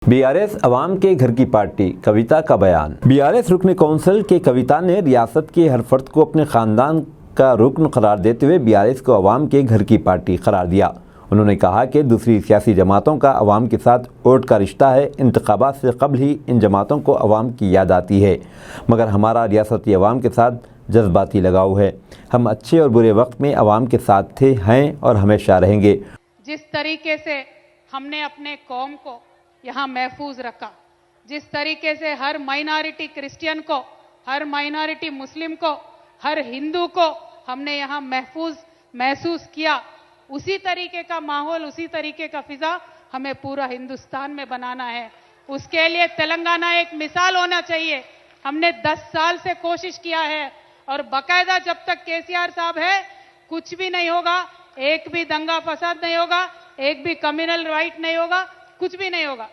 BRS अवाम के घर की पार्टी, कविता का बयान। बीआरएस रुकन कौंसिल के कविता ने रियासत के हर फर्द को अपने खानदान का रुकन करार देते हुए बीआरएस को अवाम के घर की पार्टी करार दिया। उन्होंने कहा कि दूसरी सियासी जमातों का अवाम के साथ वोट का रिश्ता है। इंतखाबात से कबल ही इन जमातों को अवाम की याद आती है, मगर हमारा रियासती अवाम के साथ जज्बाती लगाव है। हम अच्छे और बुरे वक्त में अवाम के साथ थे, हैं और हमेशा रहेंगे। जिस तरीके से हमने अपने कौम को यहाँ महफूज रखा, जिस तरीके से हर माइनॉरिटी क्रिश्चियन को, हर माइनॉरिटी मुस्लिम को, हर हिंदू को हमने यहाँ महसूस किया, उसी तरीके का माहौल, उसी तरीके का फिजा हमें पूरा हिंदुस्तान में बनाना है। उसके लिए तेलंगाना एक मिसाल होना चाहिए। हमने 10 साल से कोशिश किया है और बाकायदा जब तक केसीआर साहब है कुछ भी नहीं होगा, एक भी दंगा फसाद नहीं होगा, एक भी कम्युनल राइट नहीं होगा, कुछ भी नहीं होगा।